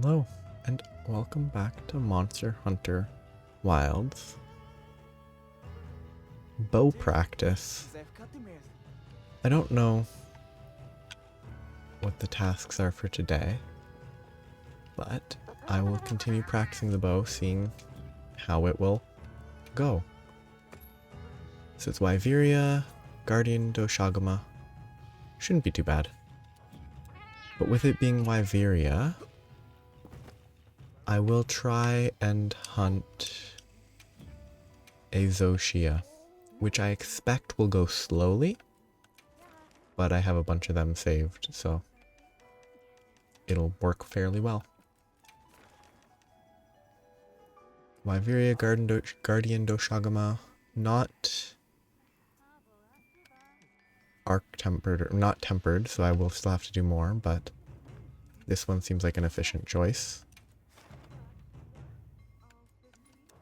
Hello, and welcome back to Monster Hunter Wilds. Bow practice. I don't know what the tasks are for today, but I will continue practicing the bow, seeing how it will go. So it's Wyveria, Guardian Doshagama. Shouldn't be too bad. But with it being Wyveria, I will try and hunt a Zoh Shia, which I expect will go slowly, but I have a bunch of them saved, so it'll work fairly well. Wyveria, Guardian Doshagama, not arc-tempered, or not tempered, so I will still have to do more, but this one seems like an efficient choice.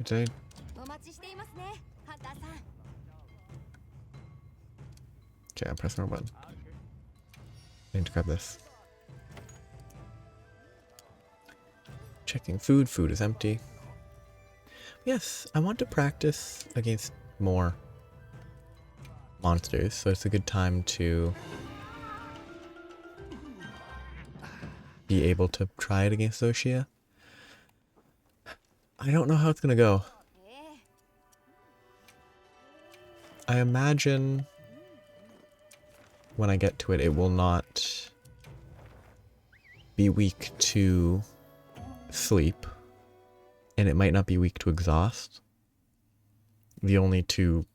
Did Okay, I'm pressing the wrong button. I need to grab this. Checking food. Food is empty. Yes, I want to practice against more monsters, so it's a good time to be able to try it against Zoh Shia. I don't know how it's gonna go. I imagine when I get to it, it will not be weak to sleep, and it might not be weak to exhaust. The only two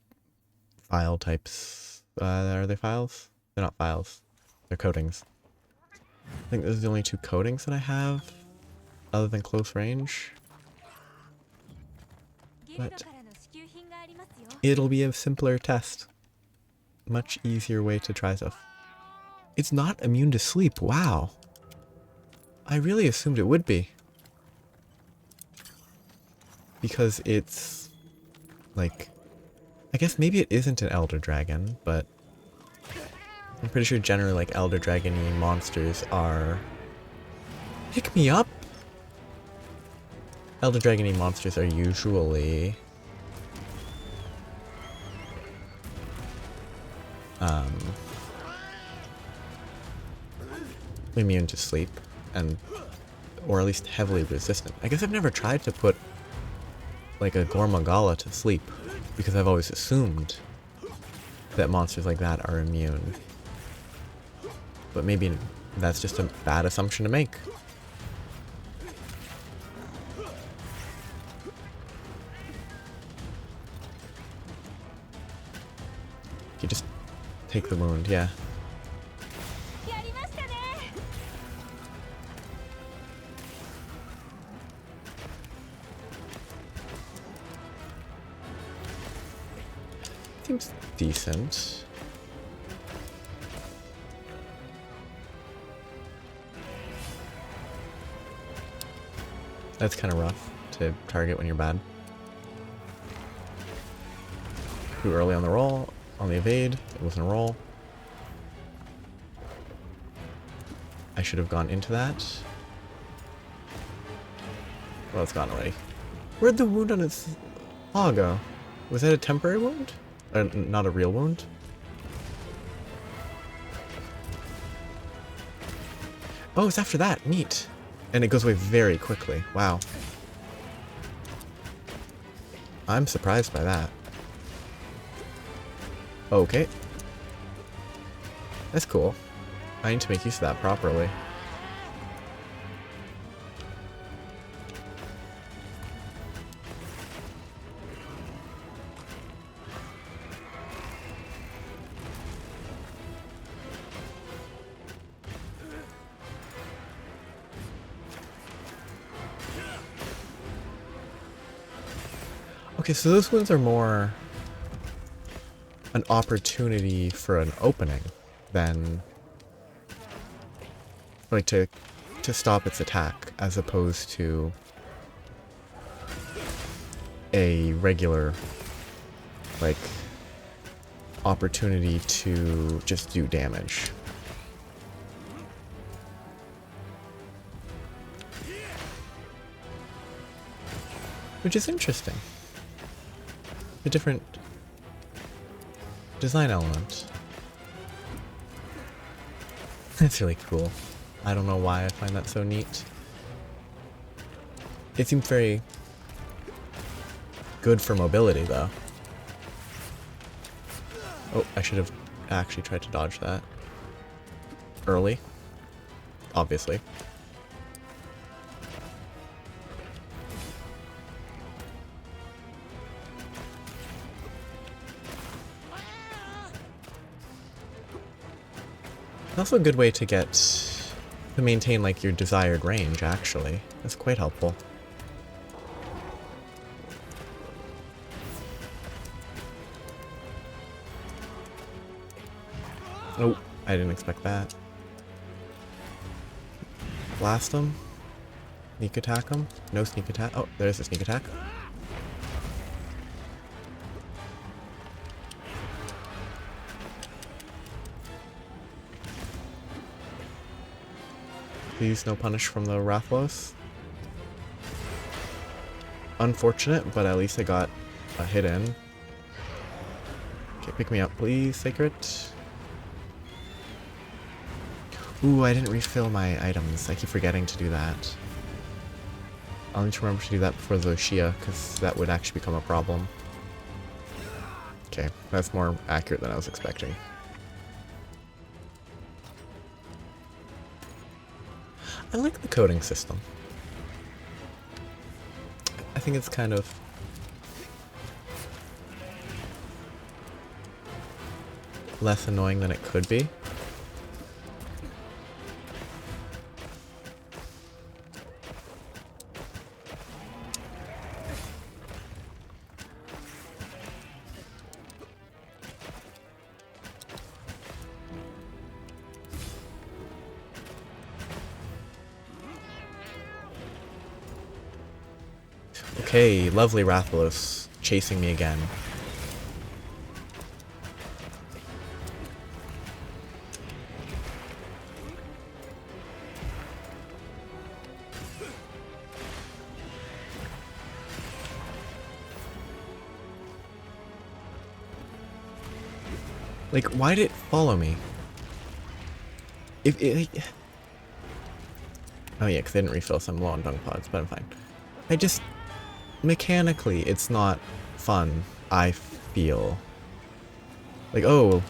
file types, are they files? They're not files, they're coatings. I think those are the only two coatings that I have, other than close range. But it'll be a simpler test. Much easier way to try stuff. It's not immune to sleep. Wow. I really assumed it would be. Because it's like, I guess maybe it isn't an Elder Dragon, but I'm pretty sure generally like Elder Dragon-y monsters are... Pick me up? Elder Dragon-y monsters are usually immune to sleep, and or at least heavily resistant. I guess I've never tried to put like a Gormagala to sleep, because I've always assumed that monsters like that are immune. But maybe that's just a bad assumption to make. You just take the wound, yeah. Seems decent. That's kind of rough to target when you're bad. Too early on the roll, on the evade. It wasn't a roll. I should have gone into that. Well, it's gone already. Where'd the wound on its paw go? Was that a temporary wound? Not a real wound? Oh, it's after that. Neat. And it goes away very quickly. Wow. I'm surprised by that. Okay. That's cool. I need to make use of that properly. Okay, so those ones are more an opportunity for an opening than like to stop its attack, as opposed to a regular like opportunity to just do damage. which is interesting. A different design element. That's really cool. I don't know why I find that so neat. It seems very good for mobility, though. Oh, I should have actually tried to dodge that. Early. Obviously. Also a good way to maintain like your desired range, actually. That's quite helpful. Oh, I didn't expect that. Blast him. Sneak attack him. No sneak attack. Oh, there's a sneak attack. Please no punish from the Rathalos. Unfortunate, but at least I got a hit in. Okay, pick me up, please, Sacred. Ooh, I didn't refill my items. I keep forgetting to do that. I'll need to remember to do that before Zoh Shia, because that would actually become a problem. Okay, that's more accurate than I was expecting. I like the coding system. I think it's kind of less annoying than it could be. Okay, lovely Rathalos chasing me again. Like, why did it follow me? If it... Oh yeah, because I didn't refill some low on dung pods, but I'm fine. I just... Mechanically, it's not fun, I feel. Like, oh,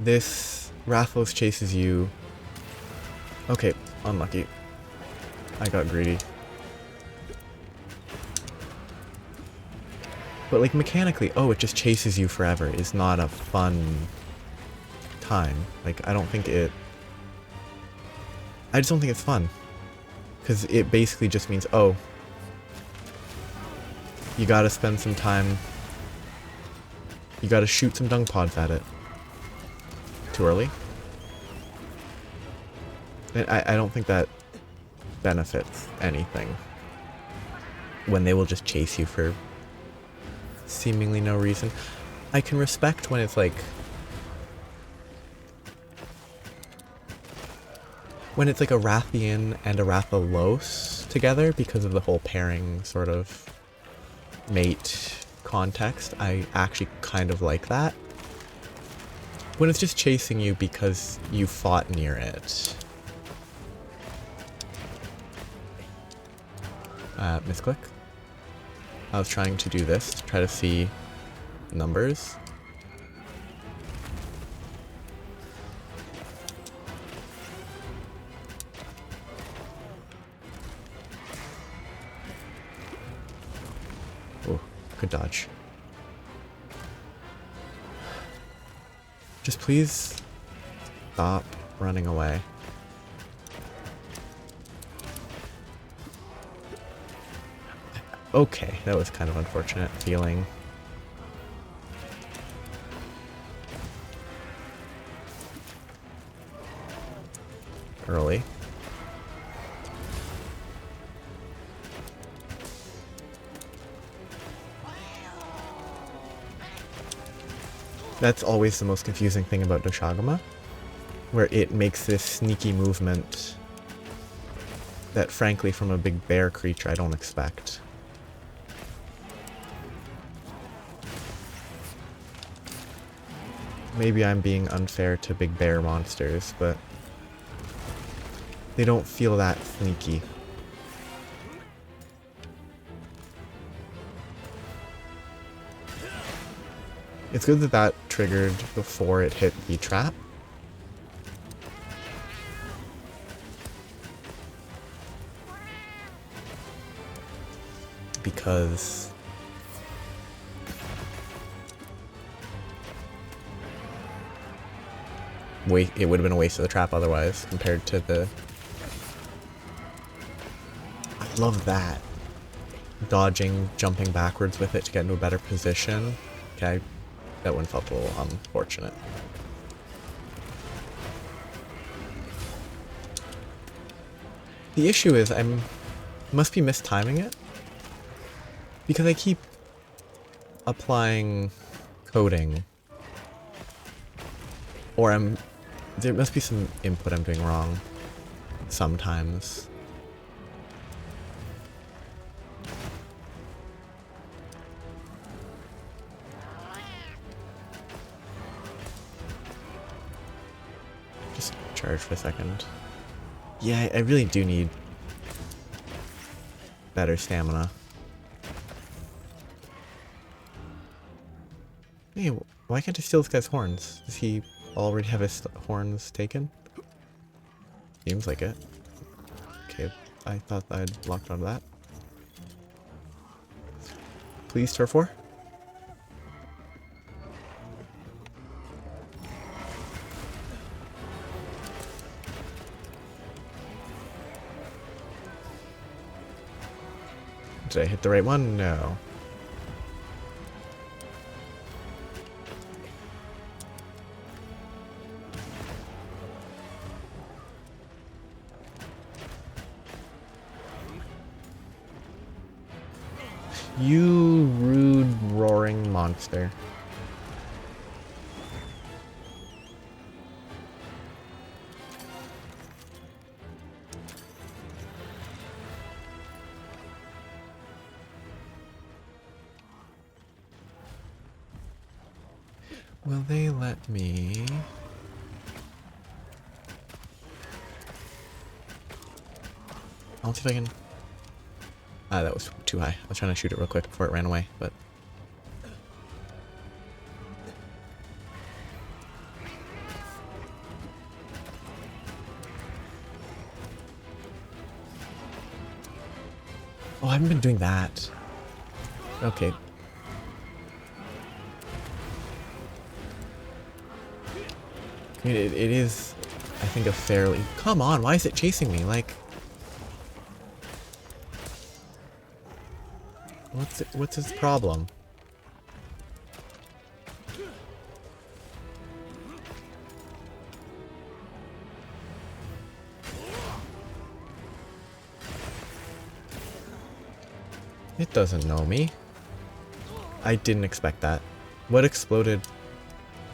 this Rathalos chases you. Okay, unlucky. I got greedy. But like mechanically, oh, it just chases you forever is not a fun time. Like, I just don't think it's fun. Because it basically just means, oh, you gotta spend some time. You gotta shoot some dung pods at it. Too early? And I don't think that benefits anything. When they will just chase you for seemingly no reason. I can respect when it's like... When it's like a Rathian and a Rathalos together because of the whole pairing sort of mate context. I actually kind of like that. When it's just chasing you because you fought near it. Misclick. I was trying to do this to try to see numbers. Oh, good dodge. Just please stop running away. Okay, that was kind of unfortunate feeling. Early. That's always the most confusing thing about Doshagama, where it makes this sneaky movement that frankly from a big bear creature I don't expect. maybe I'm being unfair to big bear monsters, but they don't feel that sneaky. It's good that that triggered before it hit the trap. Because it would have been a waste of the trap otherwise, compared to the... I love that. Dodging, jumping backwards with it to get into a better position. Okay, that one felt a little unfortunate. The issue is must be mistiming it, because I keep applying coding, or there must be some input I'm doing wrong sometimes. Just charge for a second. Yeah, I really do need better stamina. Hey, why can't I steal this guy's horns? Does he already have his horns taken? Seems like it. Okay, I thought I'd locked onto that. Please, turf war. Did I hit the right one? No. You rude roaring monster. Will they let me... I'll see if I can... Ah, that was too high. I was trying to shoot it real quick before it ran away, but... Oh, I haven't been doing that. Okay. I mean, it is, I think, a fairly... Come on, why is it chasing me? Like... What's his problem? It doesn't know me. I didn't expect that. What exploded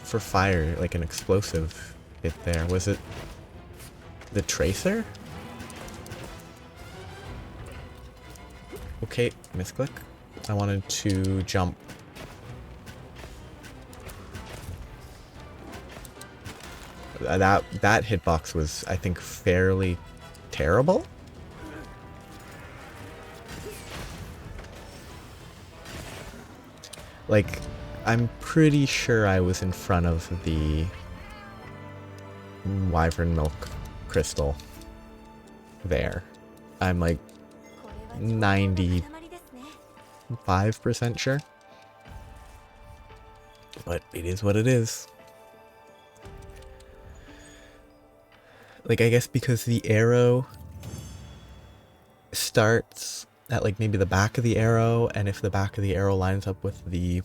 for fire, like an explosive hit there? Was it the tracer? Okay, misclick. I wanted to jump. That hitbox was, I think, fairly terrible. Like, I'm pretty sure I was in front of the wyvern milk crystal there. I'm like 95% sure. But it is what it is. Like, I guess because the arrow starts at like maybe the back of the arrow, and if the back of the arrow lines up with the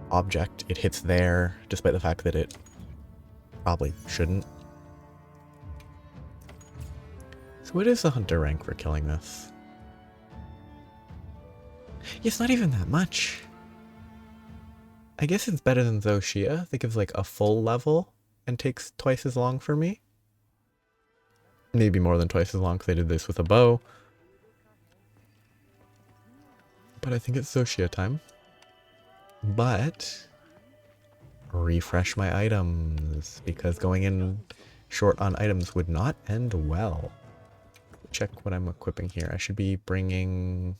object, it hits there, despite the fact that it probably shouldn't. So what is the hunter rank for killing this? Yeah, it's not even that much. I guess it's better than Zoh Shia. That gives like a full level and takes twice as long for me. Maybe more than twice as long because I did this with a bow. But I think it's Zoh Shia time. But refresh my items, because going in short on items would not end well. Check what I'm equipping here. I should be bringing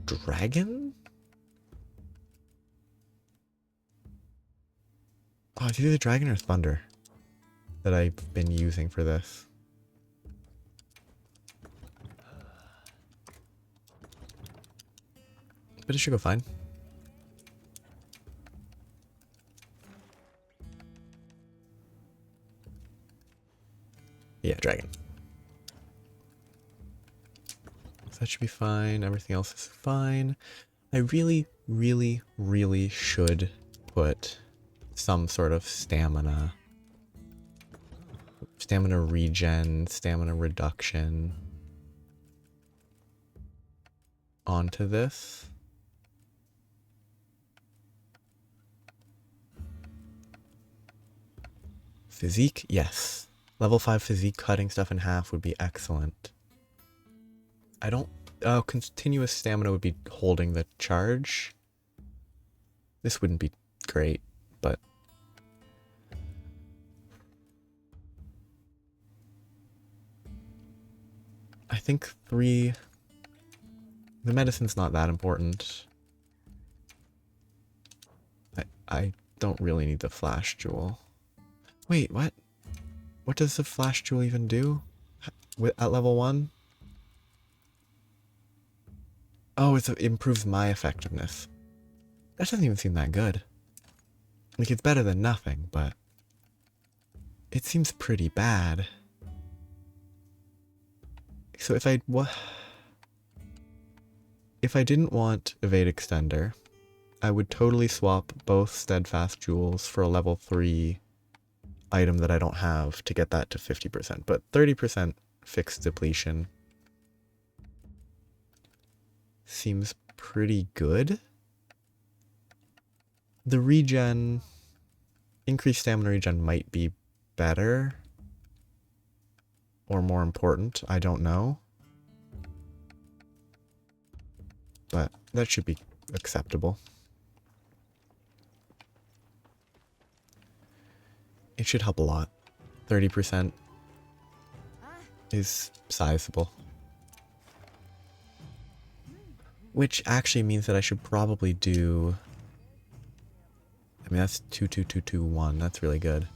dragon? Oh, it's either dragon or thunder that I've been using for this. But it should go fine. Yeah, dragon. So that should be fine. Everything else is fine. I really, really, really should put some sort of stamina regen, stamina reduction onto this. Physique, yes. Level 5 physique, cutting stuff in half would be excellent. I don't... continuous stamina would be holding the charge. This wouldn't be great, but... I think 3... The medicine's not that important. I don't really need the flash jewel. Wait, what? What does the flash jewel even do? At level 1? Oh, it improves my effectiveness. That doesn't even seem that good. Like, it's better than nothing, but... It seems pretty bad. So if I didn't want Evade Extender, I would totally swap both Steadfast Jewels for a level 3 item that I don't have to get that to 50%, but 30% fixed depletion seems pretty good. The regen, increased stamina regen might be better or more important, I don't know. But that should be acceptable. It should help a lot. 30% is sizable. Which actually means that I should probably do... I mean, that's 22221. That's really good.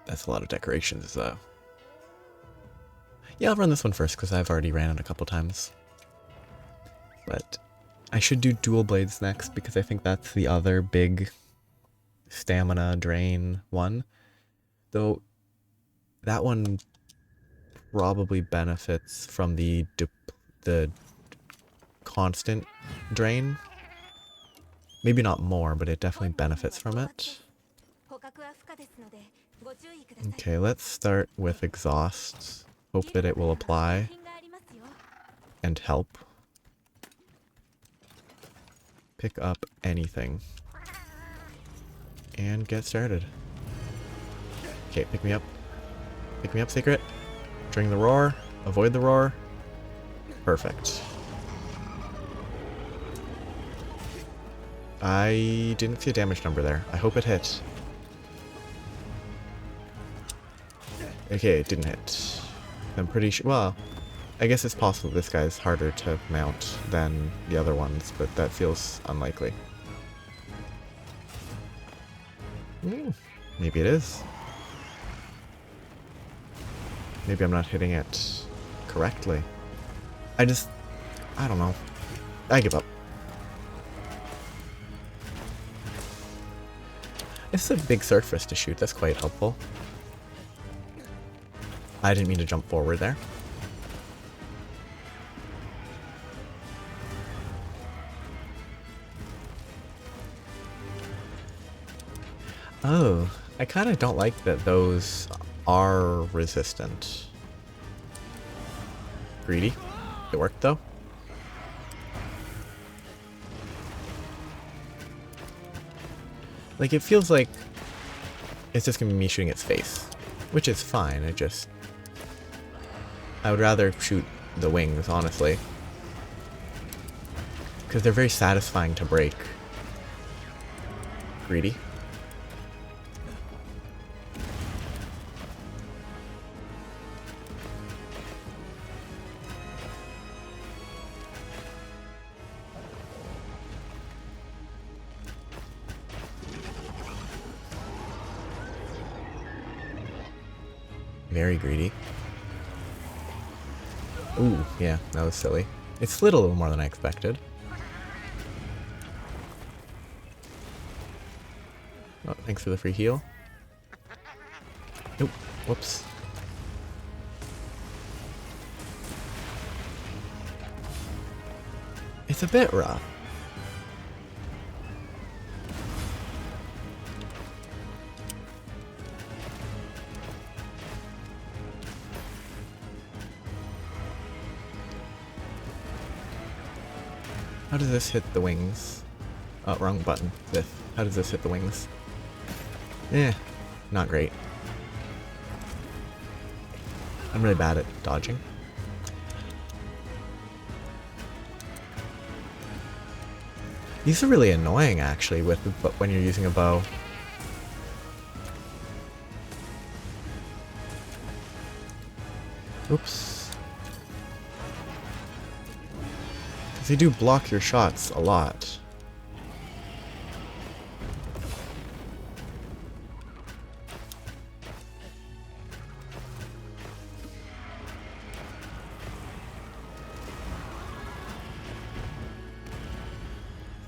That's a lot of decorations, though. Yeah, I'll run this one first, because I've already ran it a couple times. But I should do dual blades next, because I think that's the other big stamina drain one. Though, that one probably benefits from the constant drain. Maybe not more, but it definitely benefits from it. Okay, let's start with exhaust. Hope that it will apply and help. Pick up anything. And get started. Okay, pick me up. Pick me up, Secret. During the roar. Avoid the roar. Perfect. I didn't see a damage number there. I hope it hit. Okay, it didn't hit. I'm pretty sure... Well, I guess it's possible this guy's harder to mount than the other ones, but that feels unlikely. Maybe it is. Maybe I'm not hitting it correctly. I don't know. I give up. It's a big surface to shoot. That's quite helpful. I didn't mean to jump forward there. Oh, I kind of don't like that those are resistant. Greedy. It worked though. Like, it feels like it's just gonna be me shooting its face, which is fine. I would rather shoot the wings, honestly, because they're very satisfying to break. Greedy. Very greedy. Ooh, yeah, that was silly. It slid a little more than I expected. Oh, thanks for the free heal. Nope. Whoops. It's a bit rough. How does this hit the wings? Oh, wrong button. This. How does this hit the wings? Eh, not great. I'm really bad at dodging. These are really annoying, actually, when you're using a bow. Oops. Because they do block your shots a lot.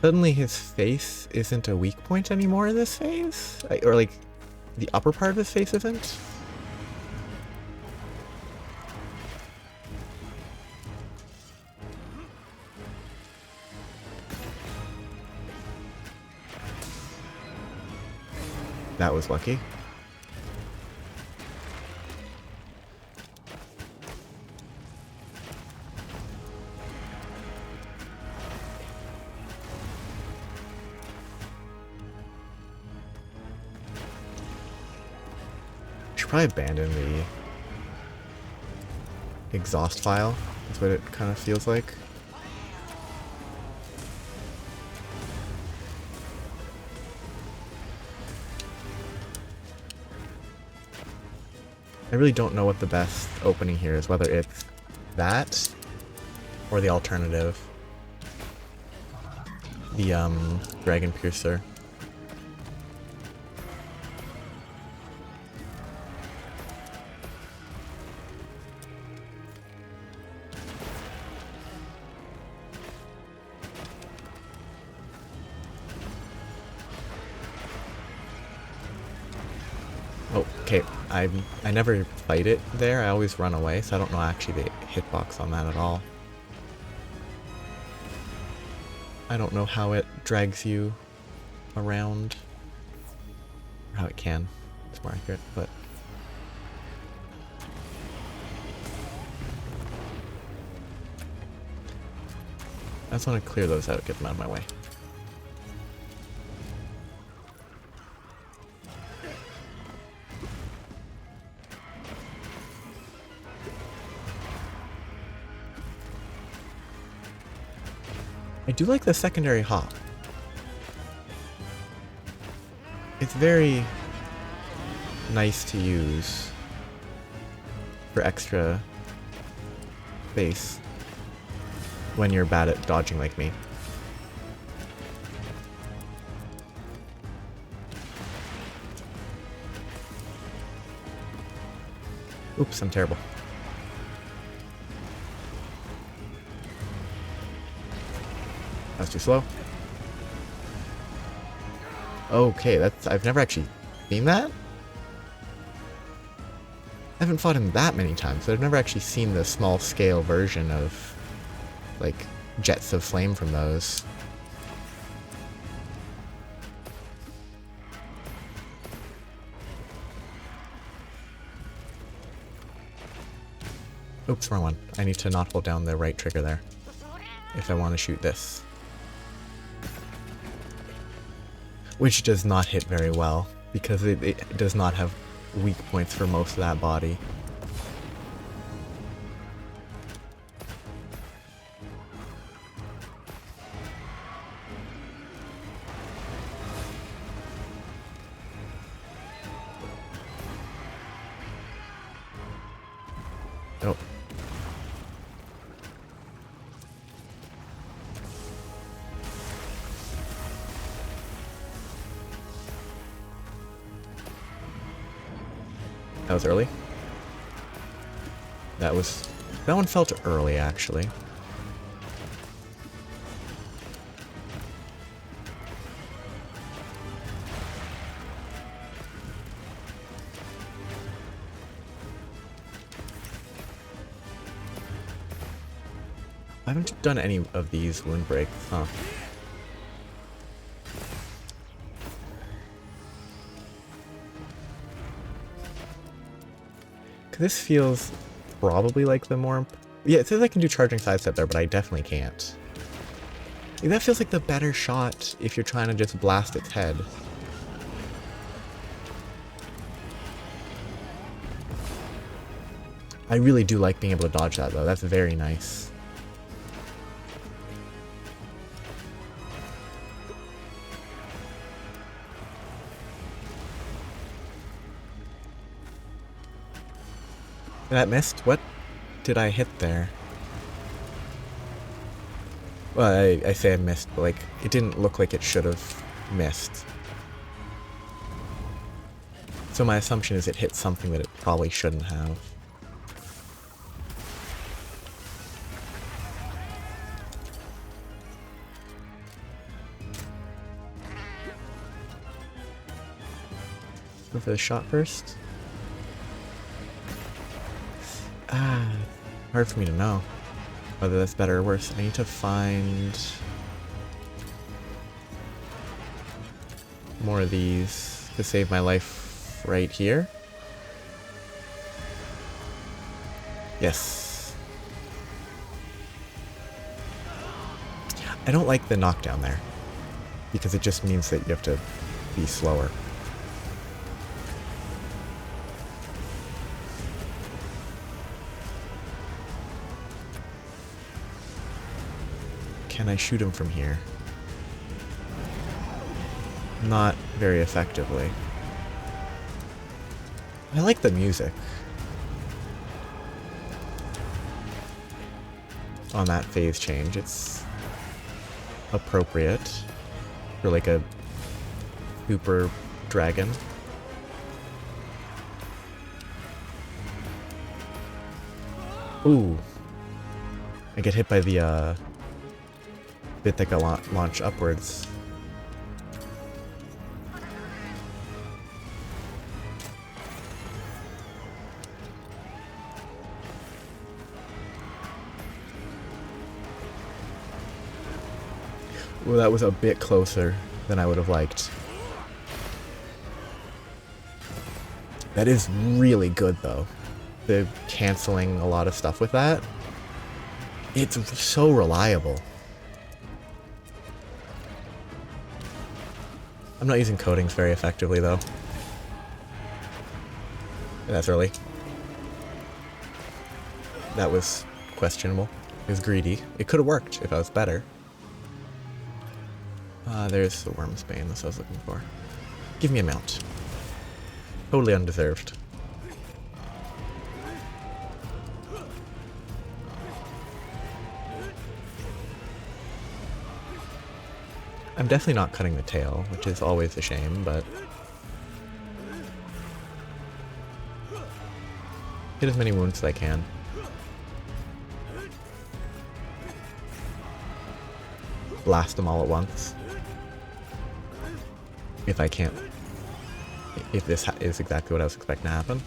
Suddenly his face isn't a weak point anymore in this phase? Or like, the upper part of his face isn't? That was lucky. Probably abandon the exhaust file. That's what it kind of feels like. I really don't know what the best opening here is, whether it's that or the alternative. The Dragon Piercer. Oh, okay. I never fight it there. I always run away, so I don't know actually the hitbox on that at all. I don't know how it drags you around. Or how it can. It's more accurate, but... I just want to clear those out, get them out of my way. I do like the secondary hop. It's very nice to use for extra space when you're bad at dodging like me. Oops, I'm terrible. That's too slow. Okay, I've never actually seen that. I haven't fought him that many times, but I've never actually seen the small scale version of, like, jets of flame from those. Oops, wrong one. I need to not hold down the right trigger there if I want to shoot this. Which does not hit very well, because it does not have weak points for most of that body. Oh. That was early. That one felt early, actually. I haven't done any of these wound breaks, huh? This feels probably like the more... Yeah, it says I can do charging sidestep there, but I definitely can't. Like, that feels like the better shot if you're trying to just blast its head. I really do like being able to dodge that, though. That's very nice. That missed? What did I hit there? Well, I say I missed, but like, it didn't look like it should have missed. So my assumption is it hit something that it probably shouldn't have. Go for the shot first. Hard for me to know whether that's better or worse. I need to find more of these to save my life right here. Yes. I don't like the knockdown there because it just means that you have to be slower. Can I shoot him from here? Not very effectively. I like the music on that phase change. It's appropriate for like a super dragon. Ooh. I get hit by the bit that got launched upwards. Well, that was a bit closer than I would have liked. That is really good, though. The canceling a lot of stuff with that. It's so reliable. I'm not using coatings very effectively, though. That's early. That was questionable. It was greedy. It could have worked if I was better. There's the Worm's Bane, that's what I was looking for. Give me a mount. Totally undeserved. I'm definitely not cutting the tail, which is always a shame, but... Get as many wounds as I can. Blast them all at once. If I can't... If this is exactly what I was expecting to happen.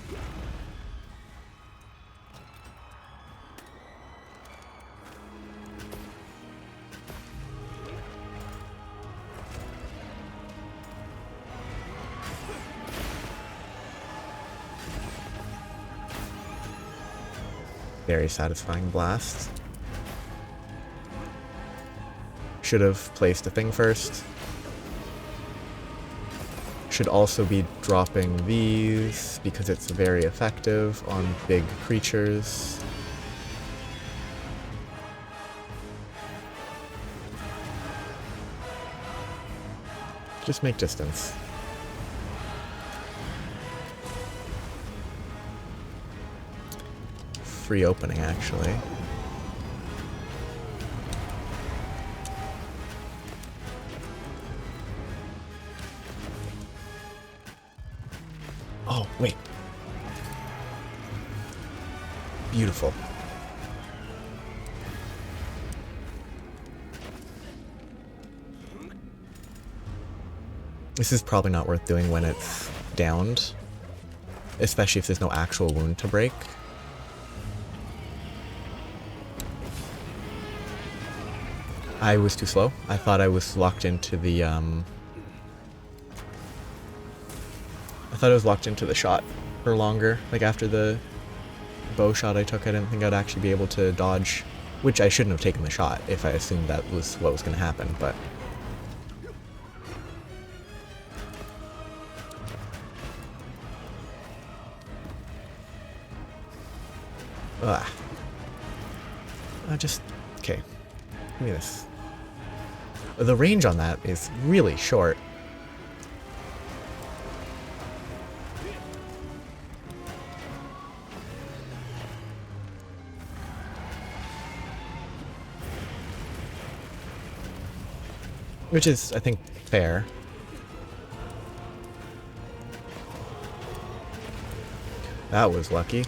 Very satisfying blast. Should have placed a thing first. Should also be dropping these because it's very effective on big creatures. Just make distance. free opening, actually. Oh, wait. Beautiful. This is probably not worth doing when it's downed, especially if there's no actual wound to break. I was too slow. I thought I was locked into the, I thought I was locked into the shot for longer. Like, after the bow shot I took, I didn't think I'd actually be able to dodge, which I shouldn't have taken the shot if I assumed that was what was going to happen, but... Ugh. Just... Okay. Give me this. The range on that is really short. Which is, I think, fair. That was lucky.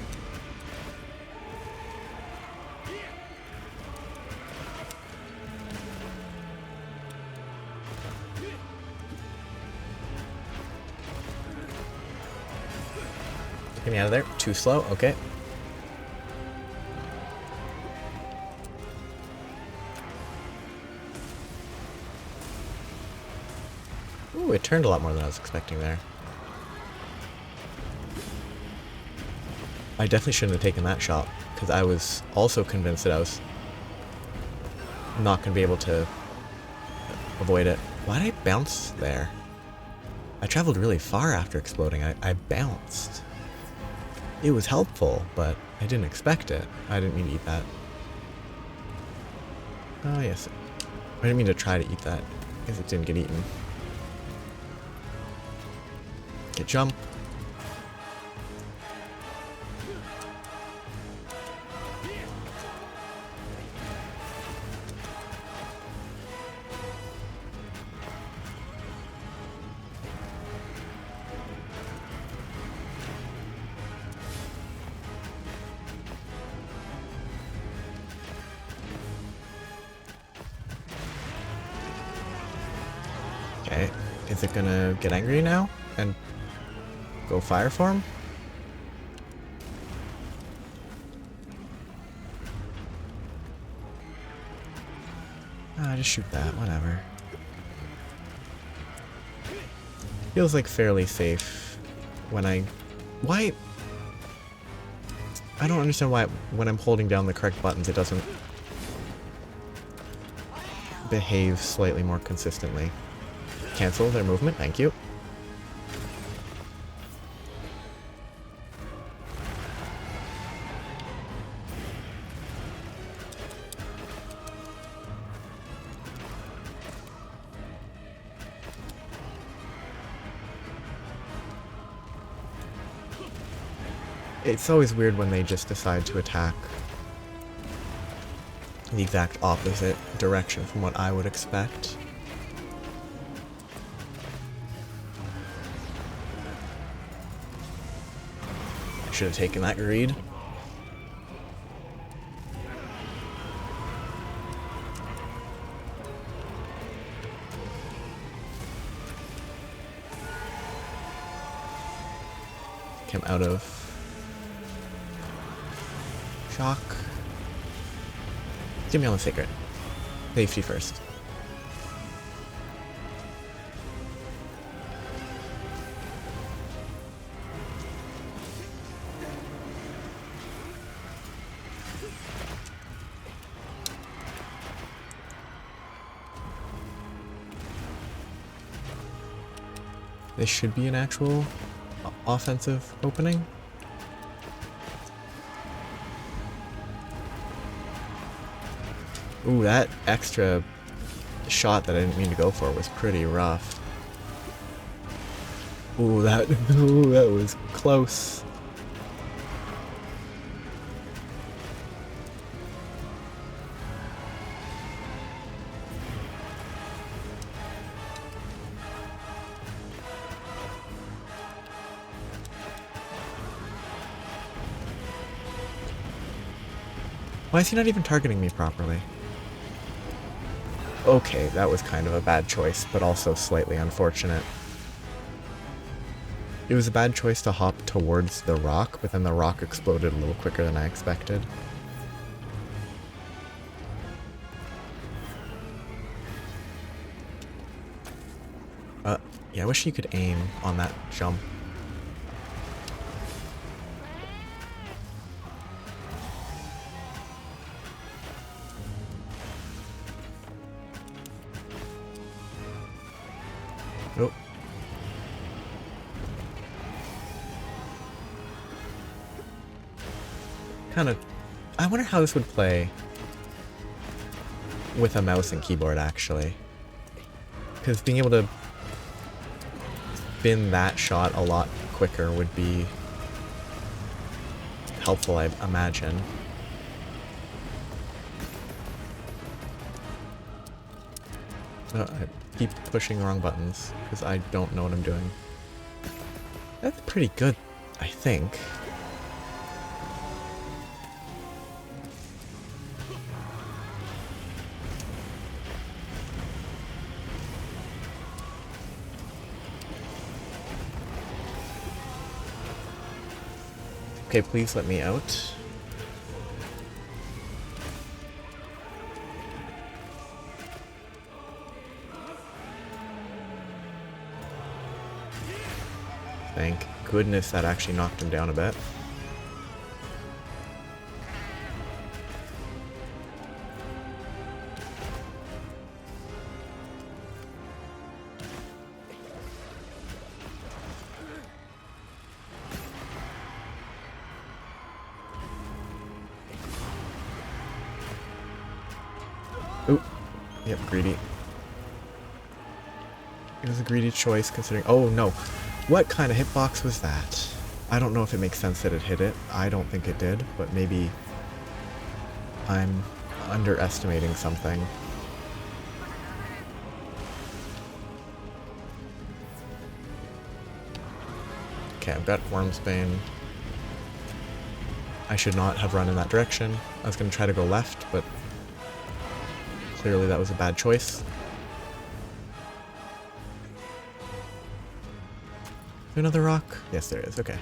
Get me out of there. Too slow. Okay. Ooh, it turned a lot more than I was expecting there. I definitely shouldn't have taken that shot, because I was also convinced that I was not going to be able to avoid it. Why did I bounce there? I traveled really far after exploding. I bounced. It was helpful, but I didn't expect it. I didn't mean to eat that. Oh, yes. I didn't mean to try to eat that, because it didn't get eaten. Get jump. Okay, is it gonna get angry now and go fire for him? Ah, just shoot that, whatever. Feels like fairly safe when why? I don't understand why when I'm holding down the correct buttons it doesn't behave slightly more consistently. Cancel their movement, thank you. It's always weird when they just decide to attack the exact opposite direction from what I would expect. I should have taken that greed. Came out of shock. Get me on the secret. Safety first. This should be an actual offensive opening. Ooh, that extra shot that I didn't mean to go for was pretty rough. Ooh, that was close. Why is he not even targeting me properly? Okay, that was kind of a bad choice, but also slightly unfortunate. It was a bad choice to hop towards the rock, but then the rock exploded a little quicker than I expected. Yeah, I wish you could aim on that jump. Nope. Kind of... I wonder how this would play with a mouse and keyboard, actually. Because being able to spin that shot a lot quicker would be helpful, I imagine. I keep pushing the wrong buttons because I don't know what I'm doing. That's pretty good, I think. Okay, please let me out. Thank goodness that actually knocked him down a bit. Oop. Yep, greedy. It was a greedy choice considering... Oh no! What kind of hitbox was that? I don't know if it makes sense that it hit it. I don't think it did, but maybe I'm underestimating something. Okay, I've got Wormsbane. I should not have run in that direction. I was going to try to go left, but clearly that was a bad choice. Is there another rock? Yes, there is. Okay.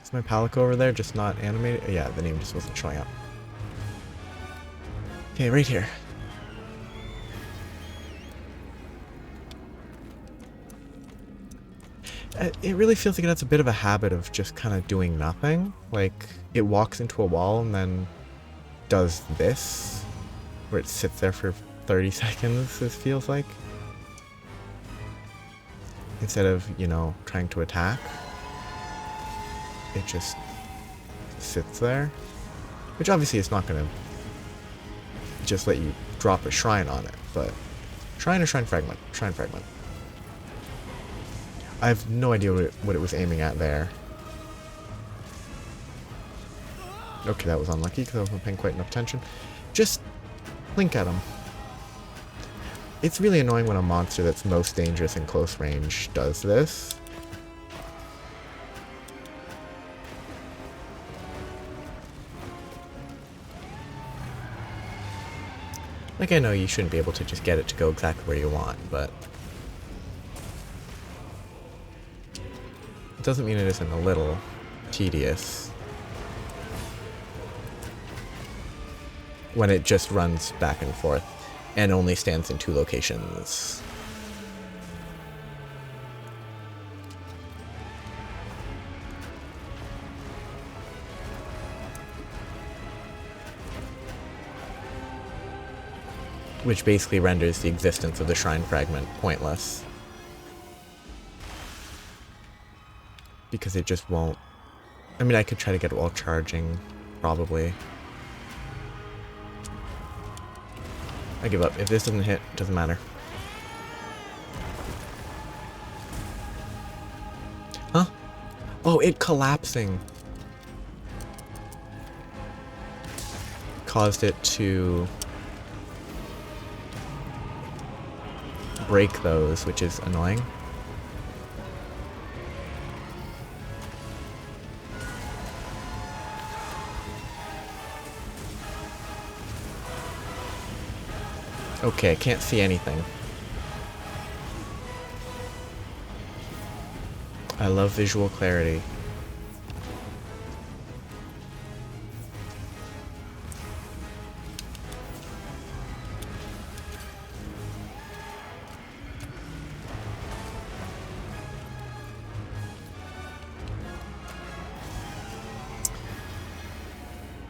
Is my Palico over there just not animated? Yeah, the name just wasn't showing up. Okay, right here. It really feels like it has a bit of a habit of just kind of doing nothing. Like, it walks into a wall and then does this, where it sits there for 30 seconds, it feels like. Instead of, you know, trying to attack. It just sits there. Which obviously it's not going to just let you drop a shrine on it, but... Shrine or Shrine Fragment? Shrine Fragment. I have no idea what it was aiming at there. Okay, that was unlucky because I wasn't paying quite enough attention. Just blink at him. It's really annoying when a monster that's most dangerous in close range does this. Like, I know you shouldn't be able to just get it to go exactly where you want, but... it doesn't mean it isn't a little tedious. When it just runs back and forth and only stands in 2 locations. Which basically renders the existence of the Shrine Fragment pointless. Because it just won't... I mean, I could try to get it while charging, probably. I give up. If this doesn't hit, it doesn't matter. Huh? Oh, it collapsing caused it to break those, which is annoying. Okay, I can't see anything. I love visual clarity.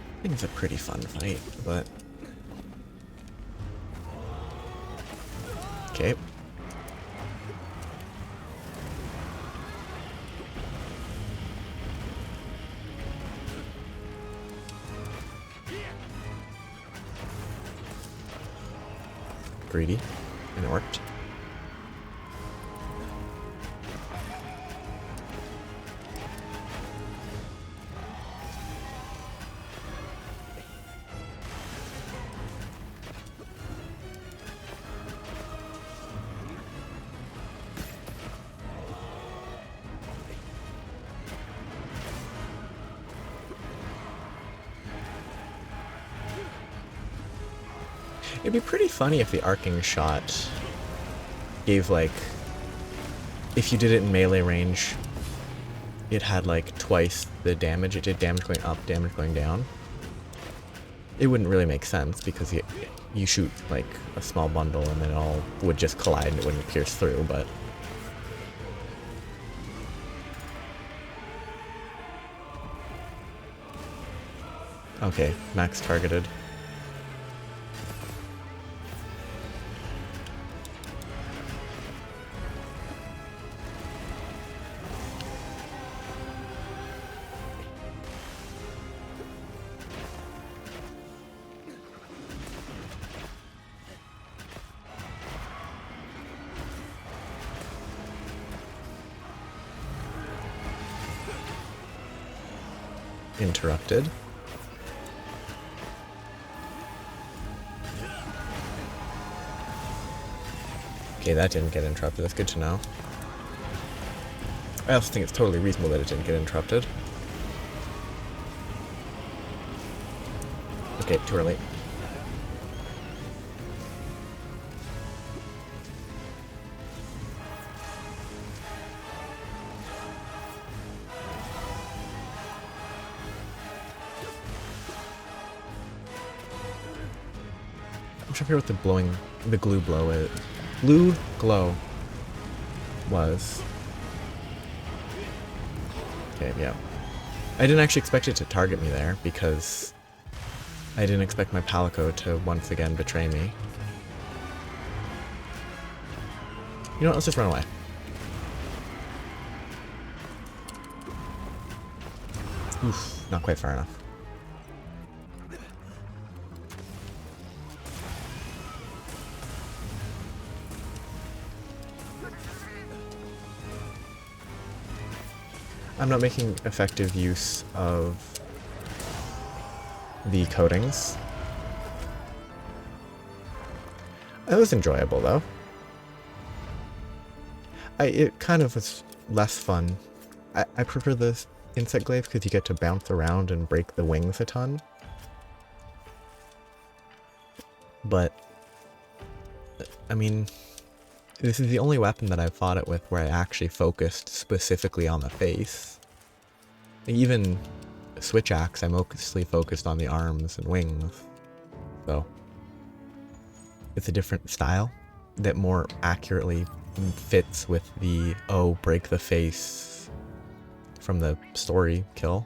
I think it's a pretty fun fight, but... Okay. Greedy, and it worked. It'd be pretty funny if the arcing shot gave, like, if you did it in melee range, it had, like, twice the damage. It did damage going up, damage going down. It wouldn't really make sense because you shoot, like, a small bundle and then it all would just collide and it wouldn't pierce through, but... Okay, max targeted. Interrupted. Okay, that didn't get interrupted. That's good to know. I also think it's totally reasonable that it didn't get interrupted. Okay, too early. I'm trying to figure out what the glue blow is. Glue glow was. Okay, yeah. I didn't actually expect it to target me there because I didn't expect my Palico to once again betray me. You know what, let's just run away. Oof, not quite far enough. I'm not making effective use of the coatings. It was enjoyable though. It kind of was less fun. I prefer the insect glaives because you get to bounce around and break the wings a ton. But, I mean, this is the only weapon that I've fought it with where I actually focused specifically on the face. Even Switch Axe, I mostly focused on the arms and wings. So, it's a different style that more accurately fits with the, oh, break the face from the story kill.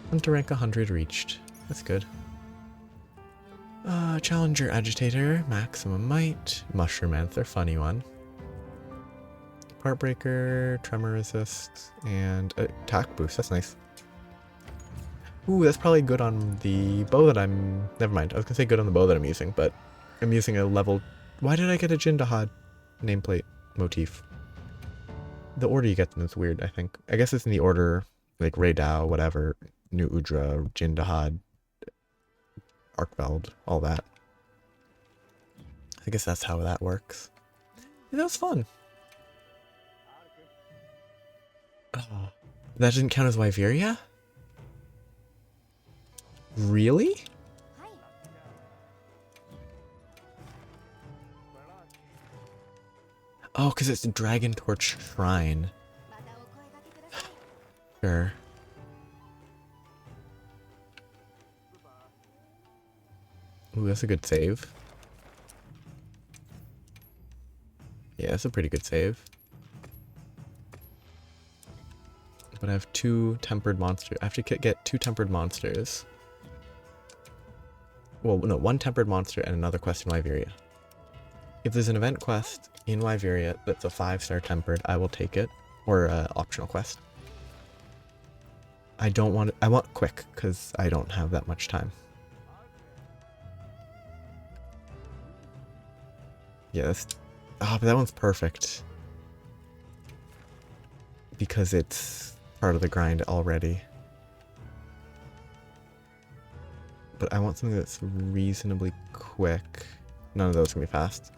Hunter rank 100 reached. That's good. Challenger Agitator, Maximum Might, Mushroom Anther, funny one. Heartbreaker, Tremor Resist, and Attack Boost, that's nice. Ooh, that's probably good on the bow that I'm... Never mind, I was gonna say good on the bow that I'm using, but I'm using a level... Why did I get a Jindahad nameplate motif? The order you get them is weird, I think. I guess it's in the order, like Raydao, whatever, New Udra, Jindahad, Arkveld, all that. I guess that's how that works. Yeah, that was fun. That didn't count as Wyveria? Really? Oh, because it's a Dragon Torch Shrine. Sure. Ooh, that's a good save. Yeah, that's a pretty good save. But I have 2 tempered monsters. I have to get 2 tempered monsters. Well, no, 1 tempered monster and another quest in Wyveria. If there's an event quest in Wyveria that's a 5-star tempered, I will take it. Or optional quest. I don't want it. I want quick, because I don't have that much time. Yeah, but that one's perfect. Because it's part of the grind already. But I want something that's reasonably quick. None of those can be fast.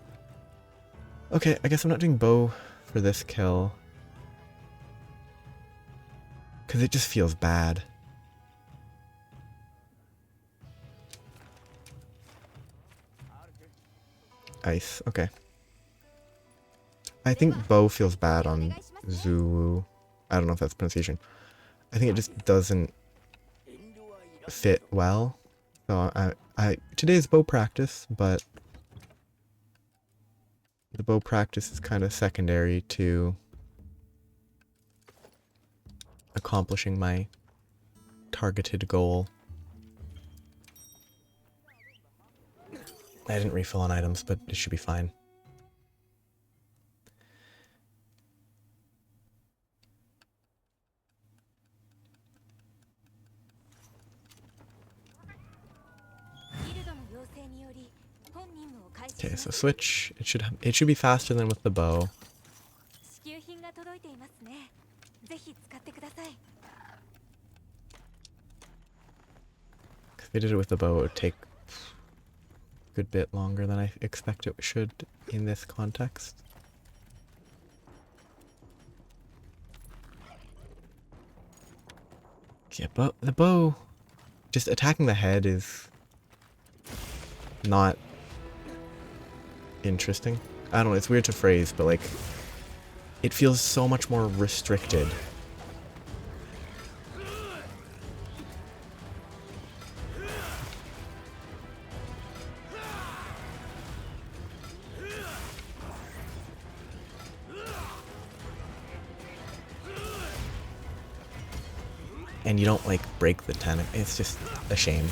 Okay, I guess I'm not doing bow for this kill. Because it just feels bad. Ice, okay. I think bow feels bad on Zoh. I don't know if that's pronunciation. I think it just doesn't fit well. So today's bow practice, but the bow practice is kind of secondary to accomplishing my targeted goal. I didn't refill on items, but it should be fine. Okay, so switch. It should be faster than with the bow. If they did it with the bow, it would take a good bit longer than I expect it should in this context. Yeah, but the bow, just attacking the head is not interesting. I don't know, it's weird to phrase, but like, it feels so much more restricted. And you don't like break the tentacle. It's just a shame.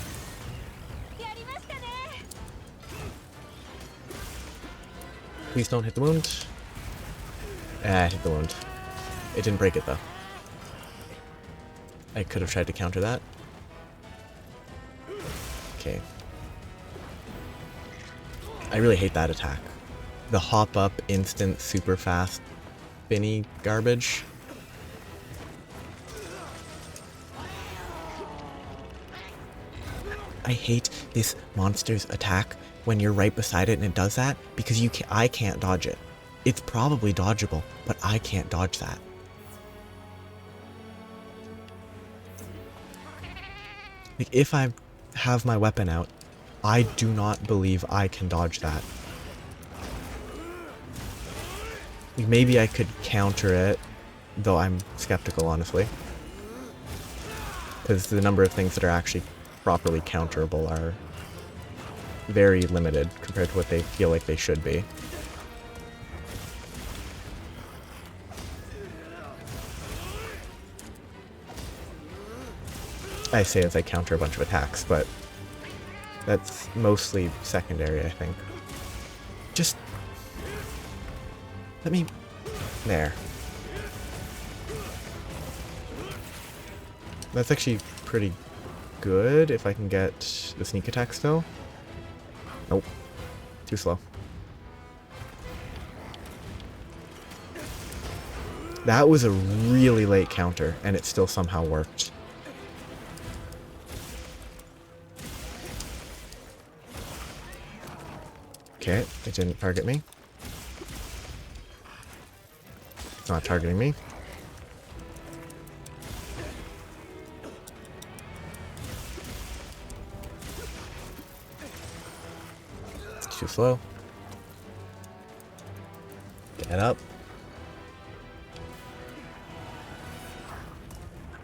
Please don't hit the wound. Ah, I hit the wound. It didn't break it though. I could have tried to counter that. Okay. I really hate that attack. The hop up, instant, super fast, spinny garbage. I hate this monster's attack when you're right beside it and it does that, because I can't dodge it. It's probably dodgeable, but I can't dodge that. Like, if I have my weapon out, I do not believe I can dodge that. Like, maybe I could counter it, though I'm skeptical, honestly. Because the number of things that are actually properly counterable are very limited compared to what they feel like they should be. I say as I counter a bunch of attacks, but that's mostly secondary, I think. Just let me... There. That's actually pretty good if I can get the sneak attack still. Nope. Too slow. That was a really late counter, and it still somehow worked. Okay, it didn't target me. It's not targeting me. It's too slow. Get up.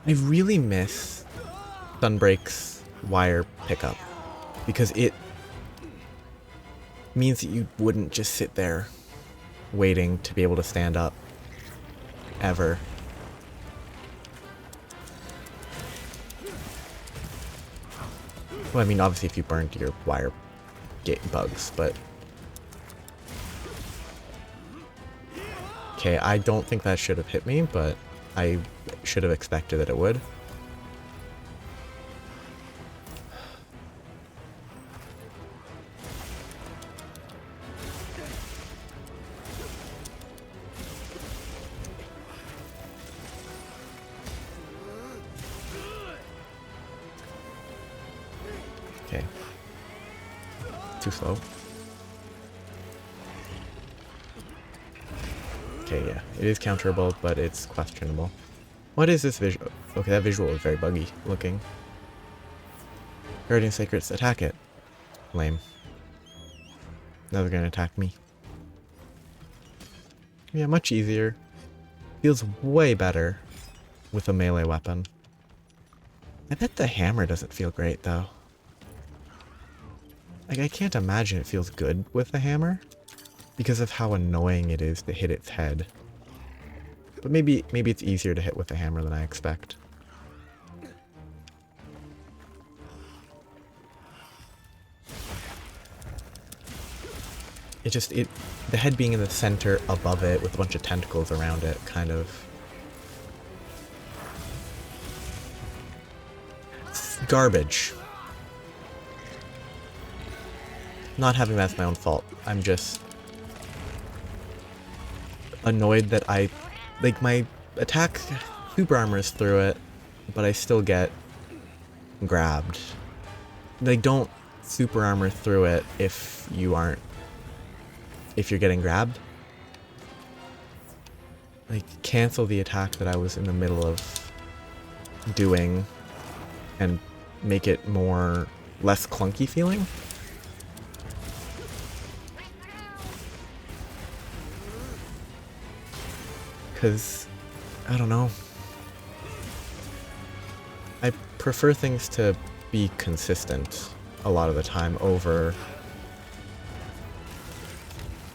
I really miss Sunbreak's wire pickup because it means that you wouldn't just sit there waiting to be able to stand up ever. Well, I mean, obviously if you burned your wire gate bugs, but... Okay, I don't think that should have hit me, but I should have expected that it would. Okay. Too slow. Okay, yeah. It is counterable, but it's questionable. What is this visual? Okay, that visual is very buggy looking. Guardian Secrets, attack it. Lame. Now they're gonna attack me. Yeah, much easier. Feels way better with a melee weapon. I bet the hammer doesn't feel great though. Like, I can't imagine it feels good with the hammer because of how annoying it is to hit its head. But maybe it's easier to hit with the hammer than I expect. The head being in the center above it with a bunch of tentacles around it, kind of... It's garbage. Not having that's my own fault. I'm just annoyed that like, my attack super armors through it, but I still get grabbed. Like, don't super armor through it if you're getting grabbed. Like, cancel the attack that I was in the middle of doing and make it less clunky feeling. Because, I don't know. I prefer things to be consistent a lot of the time over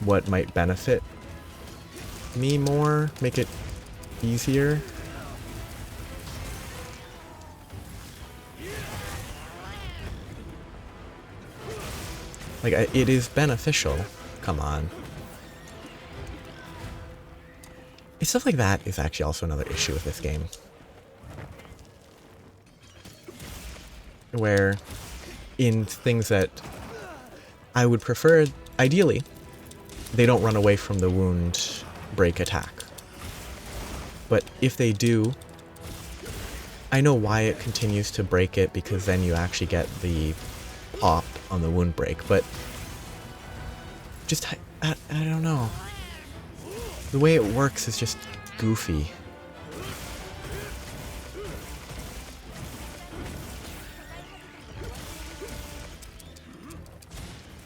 what might benefit me more, make it easier. Like, it is beneficial. Come on. Stuff like that is actually also another issue with this game. Where in things that I would prefer, ideally, they don't run away from the wound break attack. But if they do, I know why it continues to break it, because then you actually get the pop on the wound break, but just, I don't know. The way it works is just goofy.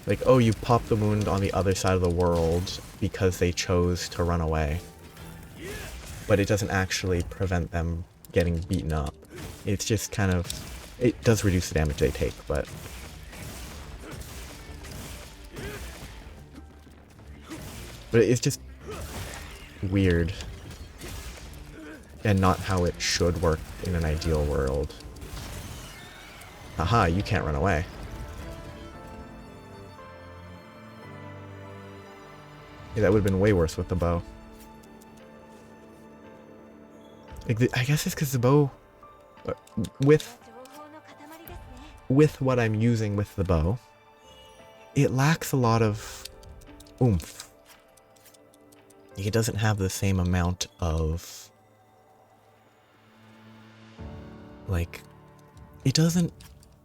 Like, oh, you pop the wound on the other side of the world because they chose to run away. But it doesn't actually prevent them getting beaten up. It's just kind of... It does reduce the damage they take, but... But it's just weird. And not how it should work in an ideal world. Aha, you can't run away. Yeah, that would have been way worse with the bow. Like, I guess it's because the bow... With what I'm using with the bow, it lacks a lot of oomph. It doesn't have the same amount of... Like, it doesn't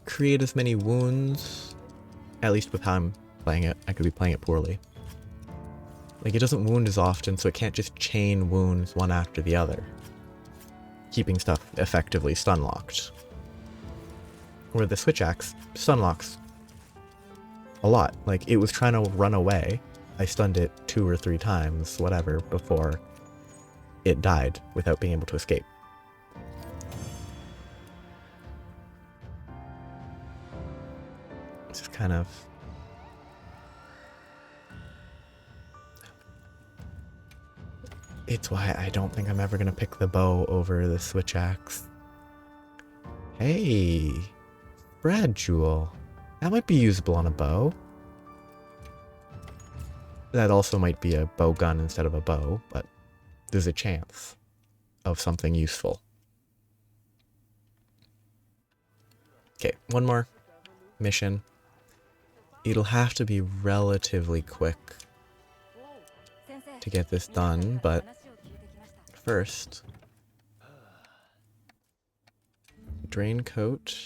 create as many wounds, at least with how I'm playing it. I could be playing it poorly. Like, it doesn't wound as often, so it can't just chain wounds one after the other, keeping stuff effectively stun-locked. Where the switch axe stun-locks a lot. Like, it was trying to run away. I stunned it 2 or 3 times, whatever, before it died without being able to escape. This is kind of... It's why I don't think I'm ever going to pick the bow over the switch axe. Hey! Spread jewel. That might be usable on a bow. That also might be a bow gun instead of a bow, but there's a chance of something useful. Okay, one more mission. It'll have to be relatively quick to get this done, but first, drain coat,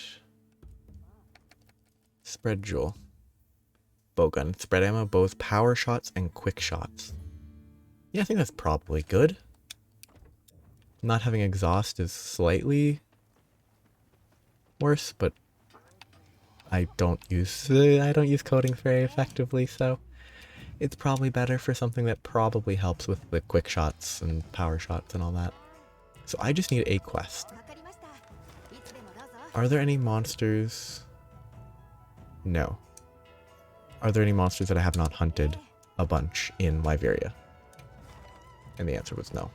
spread jewel, bowgun, spread ammo, both power shots and quick shots. Yeah, I think that's probably good. Not having exhaust is slightly worse, but I don't use coatings very effectively, so it's probably better for something that probably helps with the quick shots and power shots and all that. So I just need a quest. Are there any monsters? No. Are there any monsters that I have not hunted a bunch in Liberia? And the answer was no.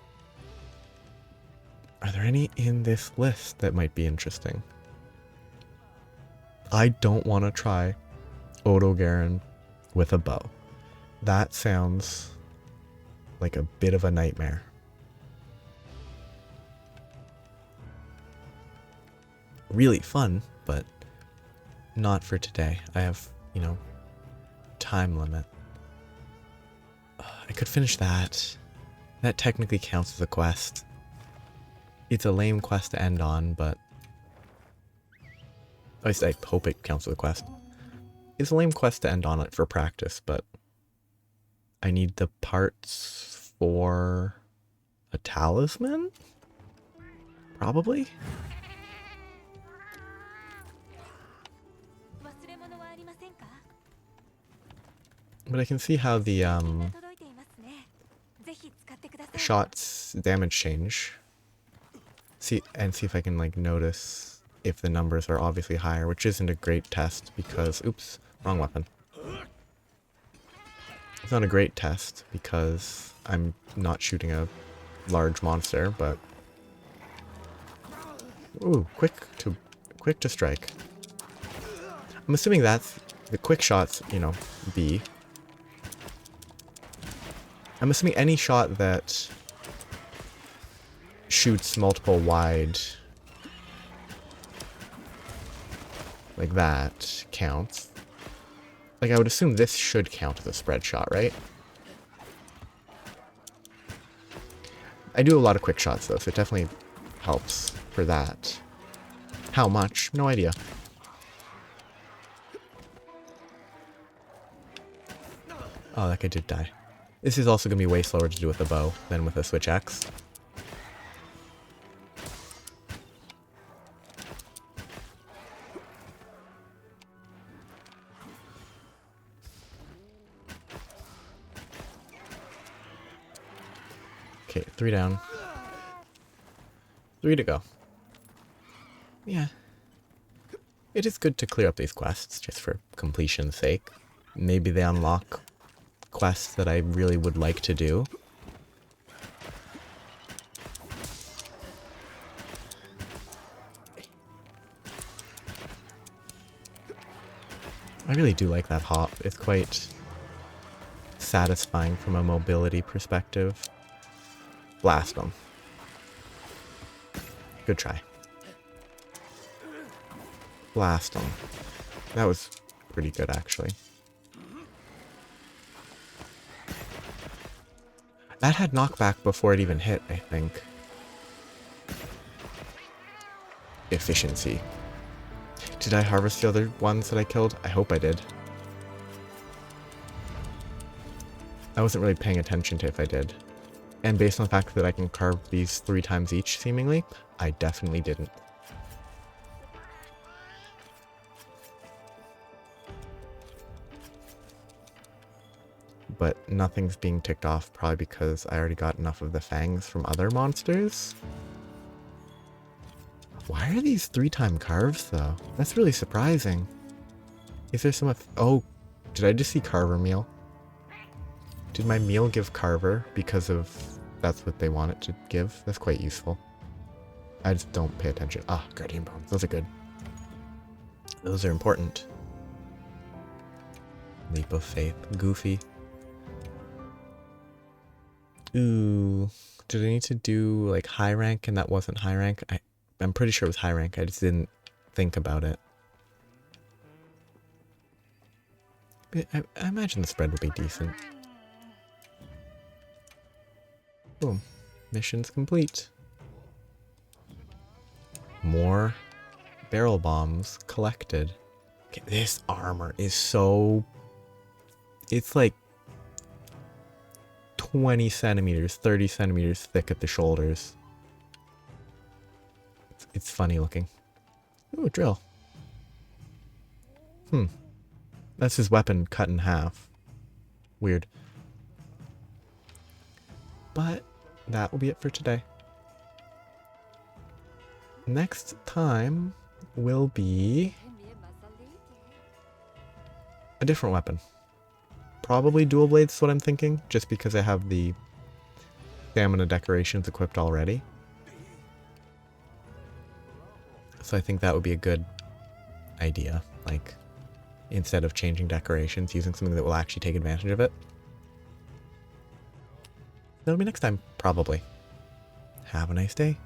Are there any in this list that might be interesting? I don't want to try Odogaron with a bow. That sounds like a bit of a nightmare. Really fun, but not for today. I have, time limit. I could finish that. That technically counts as a quest. It's a lame quest to end on, but at least I hope it counts as a quest. It's a lame quest to end on it for practice, but I need the parts for a talisman? Probably? But I can see how the shots damage change. See if I can notice if the numbers are obviously higher, which isn't a great test because oops, wrong weapon. It's not a great test because I'm not shooting a large monster, but ooh, quick to strike. I'm assuming that's the quick shots, B. I'm assuming any shot that shoots multiple wide like that counts. Like, I would assume this should count as a spread shot, right? I do a lot of quick shots though, so it definitely helps for that. How much? No idea. Oh, that guy did die. This is also going to be way slower to do with a bow than with a switch axe. Okay, 3 down. 3 to go. Yeah. It is good to clear up these quests, just for completion's sake. Maybe they unlock quests that I really would like to do. I really do like that hop. It's quite satisfying from a mobility perspective. Blast them. Good try. Blast them. That was pretty good, actually. That had knockback before it even hit, I think. Efficiency. Did I harvest the other ones that I killed? I hope I did. I wasn't really paying attention to if I did. And based on the fact that I can carve these 3 times each, seemingly, I definitely didn't. But nothing's being ticked off, probably because I already got enough of the fangs from other monsters. Why are these 3-time carves, though? That's really surprising. Is there some... Oh, did I just see Carver meal? Did my meal give Carver because of... That's what they want it to give? That's quite useful. I just don't pay attention. Ah, Guardian Bones. Those are good. Those are important. Leap of Faith. Goofy. Ooh. Did I need to do, like, high rank and that wasn't high rank? I'm pretty sure it was high rank. I just didn't think about it. I imagine the spread will be decent. Boom. Mission's complete. More barrel bombs collected. Okay, this armor is so... It's like 20 centimeters, 30 centimeters thick at the shoulders. It's funny looking. Ooh, drill. That's his weapon cut in half. Weird. But that will be it for today. Next time will be a different weapon. Probably dual blades is what I'm thinking, just because I have the stamina decorations equipped already. So I think that would be a good idea, like, instead of changing decorations, using something that will actually take advantage of it. That'll be next time, probably. Have a nice day.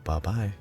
Bye-bye.